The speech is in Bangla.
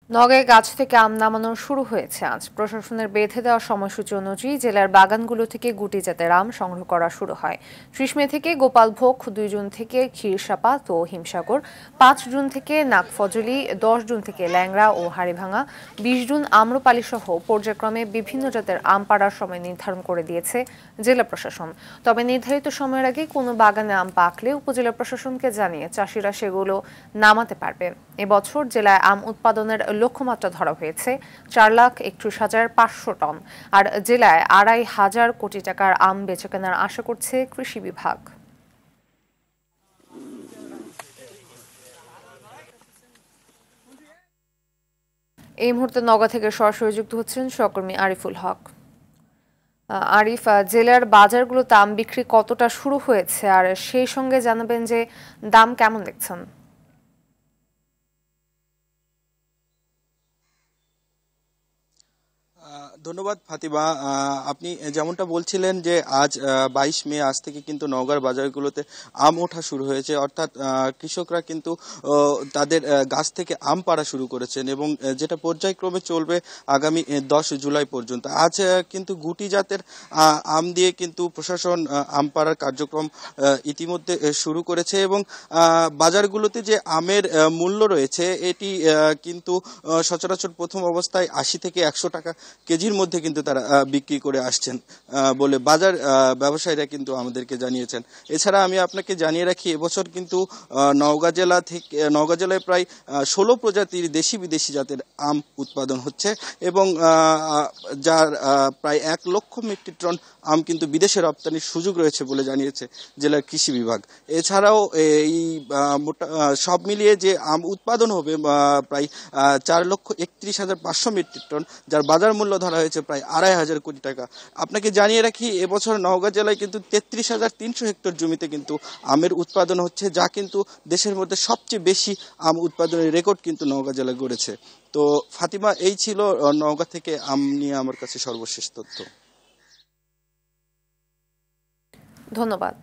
নওগাঁয় গাছ থেকে আম নামানো শুরু হয়েছে আজ। প্রশাসনের বেঁধে দেওয়া সময়সূচি অনুযায়ী জেলার বাগানগুলো থেকে গুটি জাতের আম সংগ্রহ করা শুরু হয়। ৩০ মে থেকে গোপালভোগ, ২ জুন থেকে ক্ষীরসাপাত ও হিমসাগর, ৫ জুন থেকে নাগফজলি, ১০ জুন থেকে ল্যাংড়া ও হাড়িভাঙা, ২০ জুন আম্রপালি সহ পর্যায়ক্রমে বিভিন্ন জাতের আম পাড়ার সময় নির্ধারণ করে দিয়েছে জেলা প্রশাসন। তবে নির্ধারিত সময়ের আগে কোনো বাগানে আম পাকলে উপজেলা প্রশাসনকে জানিয়ে চাষিরা সেগুলো নামাতে পারবে। এবছর জেলায় আম উৎপাদনের লক্ষ্যমাত্রা ধরা হয়েছে ৪,৩১,৫০০ টন, আর জেলায় ২,৫০০ কোটি টাকার আম বেচাকেনার আশা করছে কৃষি বিভাগ। এই মুহূর্তে নওগাঁ থেকে সরাসরি যুক্ত হচ্ছেন সহকর্মী আরিফুল হক। আরিফ, জেলার বাজারগুলোতে আম বিক্রি কতটা শুরু হয়েছে, আর সেই সঙ্গে জানাবেন যে দাম কেমন দেখছেন? ধন্যবাদ ফাতিমা। আপনি যেমনটা বলছিলেন যে আজ ২২ মে, আজ থেকে কিন্তু নওগাঁর বাজারগুলোতে আম ওঠা শুরু হয়েছে, অর্থাৎ কৃষকরা কিন্তু তাদের গাছ থেকে আম পাড়া শুরু করেছেন এবং যেটা পর্যায়ক্রমে চলবে আগামী ১০ জুলাই পর্যন্ত। আজ কিন্তু গুটি জাতের আম দিয়ে কিন্তু প্রশাসন আম পাড়ার কার্যক্রম ইতিমধ্যে শুরু করেছে এবং বাজারগুলোতে যে আমের মূল্য রয়েছে এটি কিন্তু সচরাচর প্রথম অবস্থায় ৮০ থেকে ১০০ টাকা কেজির মধ্যে কিন্তু তারা বিক্রি করে আসছেন বলে বাজার ব্যবসায়ীরা কিন্তু আমাদেরকে জানিয়েছেন। এছাড়া আমি আপনাকে জানিয়ে রাখি, এবছর কিন্তু নওগাঁ জেলায় প্রায় ১৬ প্রজাতির দেশি বিদেশি জাতের আম উৎপাদন হচ্ছে এবং যার প্রায় ১,০০,০০০ মেট্রিক টন আম কিন্তু বিদেশে রপ্তানির সুযোগ রয়েছে বলে জানিয়েছে জেলার কৃষি বিভাগ। এছাড়াও এই সব মিলিয়ে যে আম উৎপাদন হবে প্রায় ৪,৩১,৫০০ মেট্রিক টন, যার বাজার মূল্য ধরা হয়েছে প্রায় ২,৫০০ কোটি টাকা। আপনাকে জানিয়ে রাখি, এবছর নওগাঁ জেলায় কিন্তু ৩৩,৩০০ হেক্টর জমিতে কিন্তু আমের উৎপাদন হচ্ছে, যা কিন্তু দেশের মধ্যে সবচেয়ে বেশি আম উৎপাদনের রেকর্ড কিন্তু নওগাঁ জেলায় গড়েছে। তো ফাতিমা, এই ছিল নওগাঁ থেকে আম নিয়ে আমার কাছে সর্বশেষ তথ্য। ধন্যবাদ।